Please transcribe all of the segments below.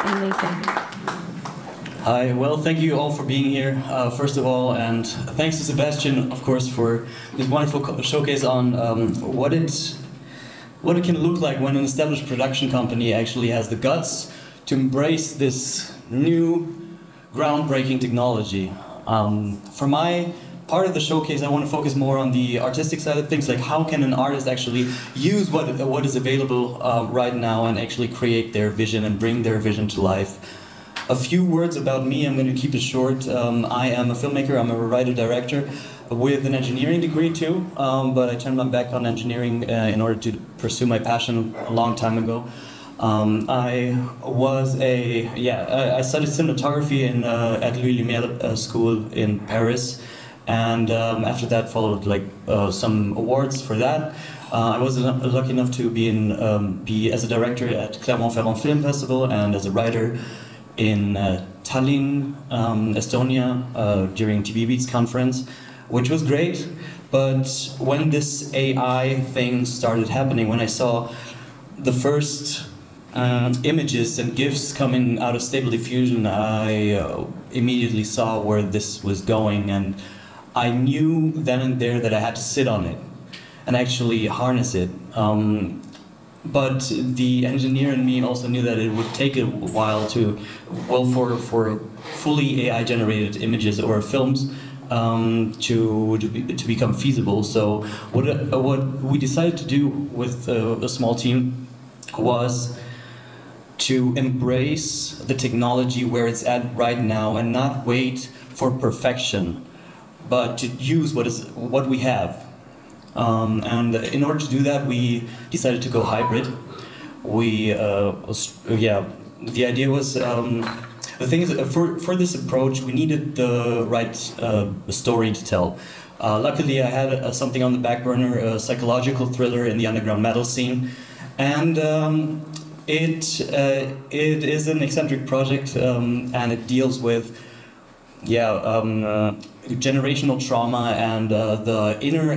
Amazing. Hi, well, thank you all for being here, first of all, and thanks to Sebastian, of course, for this wonderful showcase on what it can look like when an established production company actually has the guts to embrace this new, groundbreaking technology. For my part of the showcase, I want to focus more on the artistic side of things, like how can an artist actually use what is available right now and actually create their vision and bring their vision to life. A few words about me, I'm going to keep it short. I am a filmmaker, I'm a writer-director with an engineering degree too, but I turned my back on engineering in order to pursue my passion a long time ago. I studied cinematography at Louis Lumière School in Paris, and after that followed some awards for that. I was lucky enough to be as a director at Clermont-Ferrand Film Festival and as a writer in Tallinn, Estonia, during TV Beats conference, which was great. But when this AI thing started happening, when I saw the first images and GIFs coming out of Stable Diffusion, I immediately saw where this was going, and I knew then and there that I had to sit on it and actually harness it. But the engineer in me also knew that it would take a while for fully AI-generated images or films to become feasible. So what we decided to do with a small team was to embrace the technology where it's at right now and not wait for perfection, but to use what we have. And in order to do that, we decided to go hybrid. The idea was, the thing is, for this approach, we needed the right story to tell. Luckily, I had something on the back burner, a psychological thriller in the underground metal scene, and it is an eccentric project, and it deals with generational trauma and the inner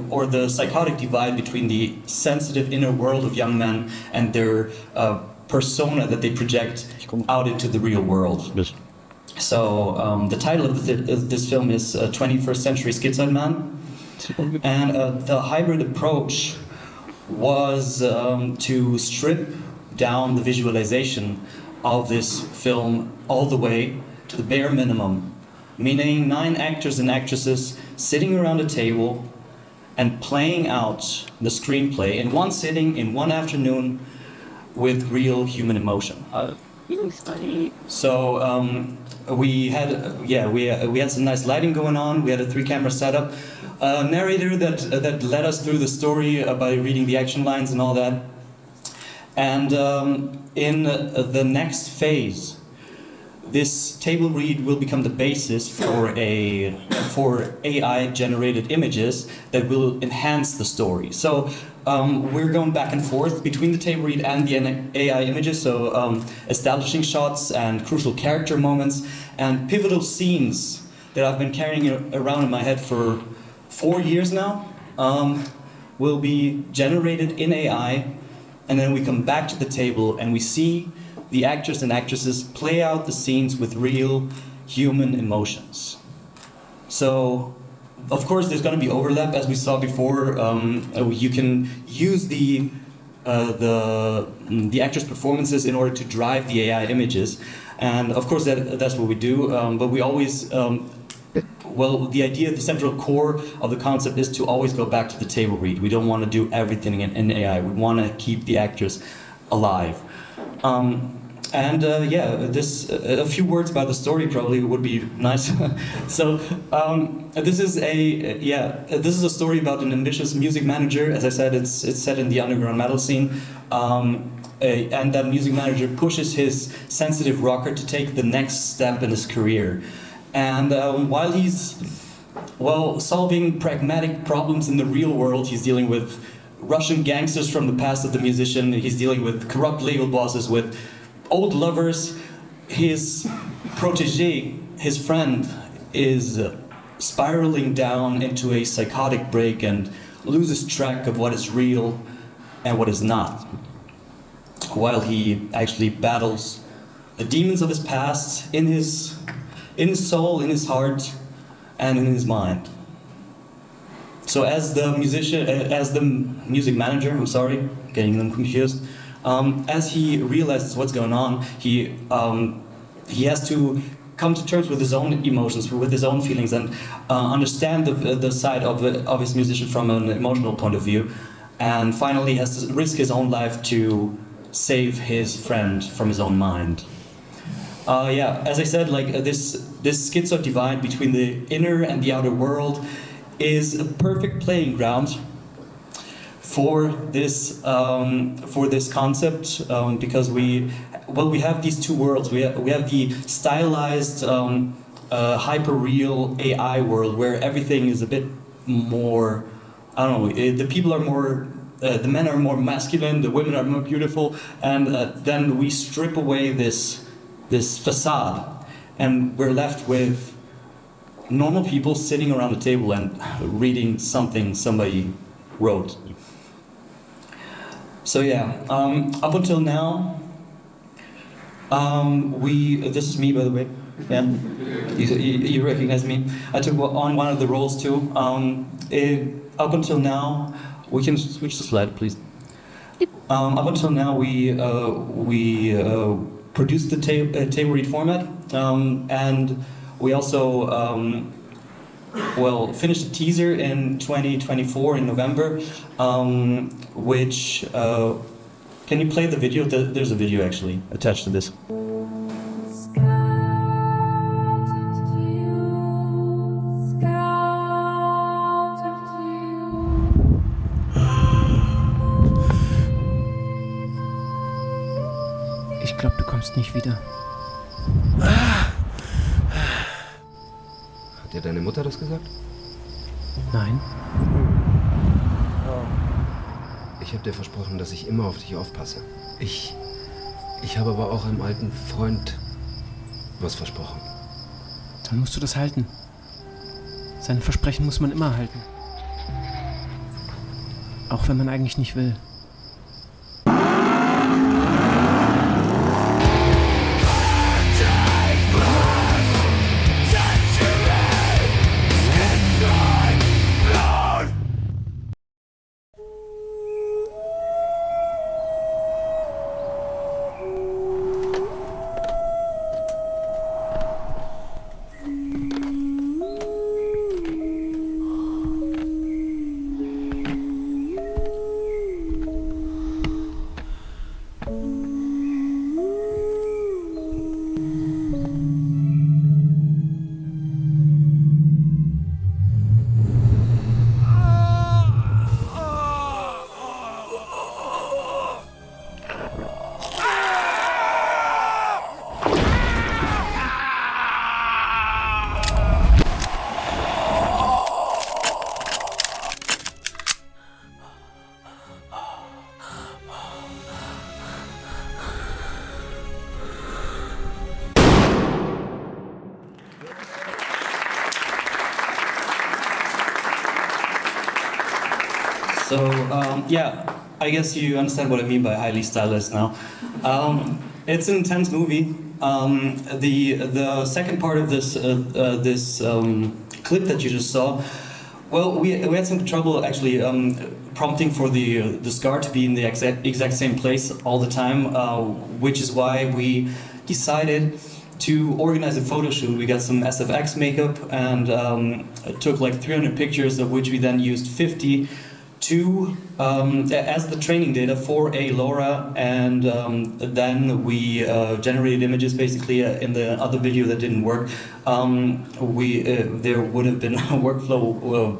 or the psychotic divide between the sensitive inner world of young men and their persona that they project out into the real world. Yes. So the title of this film is 21st Century Schizoid Man, and the hybrid approach was to strip down the visualization of this film all the way to the bare minimum, meaning 9 actors and actresses sitting around a table and playing out the screenplay in one sitting, in one afternoon, with real human emotion. So we had some nice lighting going on. We had a 3-camera setup, a narrator that led us through the story by reading the action lines and all that. And in the next phase, this table read will become the basis for AI-generated images that will enhance the story. So we're going back and forth between the table read and the AI images, so establishing shots and crucial character moments and pivotal scenes that I've been carrying around in my head for 4 years now will be generated in AI, and then we come back to the table and we see the actors and actresses play out the scenes with real human emotions. So, of course, there's going to be overlap, as we saw before. You can use the actors' performances in order to drive the AI images, and of course that's what we do. But we always, the idea, the central core of the concept is to always go back to the table read. We don't want to do everything in AI. We want to keep the actors alive. A few words about the story probably would be nice. So this is a story about an ambitious music manager. As I said, it's set in the underground metal scene, and that music manager pushes his sensitive rocker to take the next step in his career. And while he's solving pragmatic problems in the real world, he's dealing with Russian gangsters from the past of the musician. He's dealing with corrupt label bosses, with old lovers. His protege, his friend, is spiraling down into a psychotic break and loses track of what is real and what is not, while he actually battles the demons of his past in his soul, in his heart, and in his mind. So as the music manager, I'm sorry, getting them confused, as he realizes what's going on, he has to come to terms with his own emotions, with his own feelings, and understand the side of his musician from an emotional point of view, and finally has to risk his own life to save his friend from his own mind. Yeah, as I said, like this schizoid divide between the inner and the outer world is a perfect playing ground for this concept, because we have these two worlds. We have the stylized, hyper-real AI world where everything is a bit more, I don't know, the people are more, the men are more masculine, the women are more beautiful, and then we strip away this facade, and we're left with normal people sitting around a table and reading something somebody wrote. So yeah, up until now, this is me, by the way. Yeah, you recognize me. I took on one of the roles too. Up until now, we can switch the slide, please. Up until now, we produced the table read format, and we also finished a teaser in 2024 in November, which can you play the video? There's a video actually attached to this. Ich glaube, du kommst nicht wieder. Hat dir deine Mutter das gesagt? Nein. Ich habe dir versprochen, dass ich immer auf dich aufpasse. Ich habe aber auch einem alten Freund was versprochen. Dann musst du das halten. Seine Versprechen muss man immer halten. Auch wenn man eigentlich nicht will. So yeah, I guess you understand what I mean by highly stylized now. It's an intense movie. The second part of this clip that you just saw, well, we had some trouble actually prompting for the scar to be in the exact same place all the time, which is why we decided to organize a photo shoot. We got some SFX makeup and took like 300 pictures, of which we then used 50 to as the training data for a LoRa, and then we generated images basically in the other video that didn't work. There would have been workflow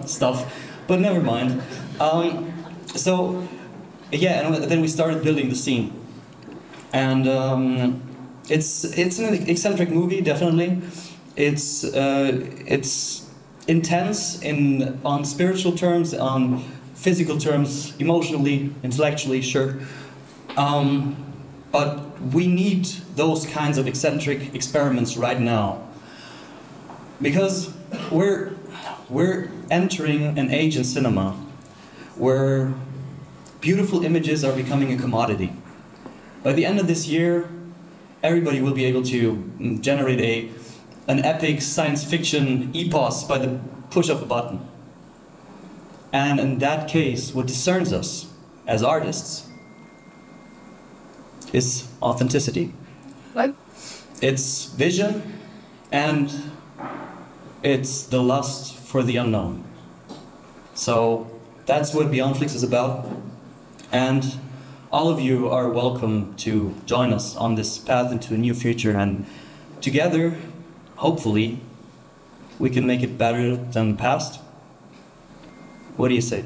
stuff, but never mind. So yeah, and then we started building the scene, and it's an eccentric movie, definitely. It's intense on spiritual terms, on physical terms, emotionally, intellectually, sure. But we need those kinds of eccentric experiments right now, because we're entering an age in cinema where beautiful images are becoming a commodity. By the end of this year, everybody will be able to generate an epic science fiction epos by the push of a button. And in that case, what discerns us as artists is authenticity. What? It's vision, and it's the lust for the unknown. So that's what Beyondflix is about. And all of you are welcome to join us on this path into a new future, and together, hopefully, we can make it better than the past. What do you say?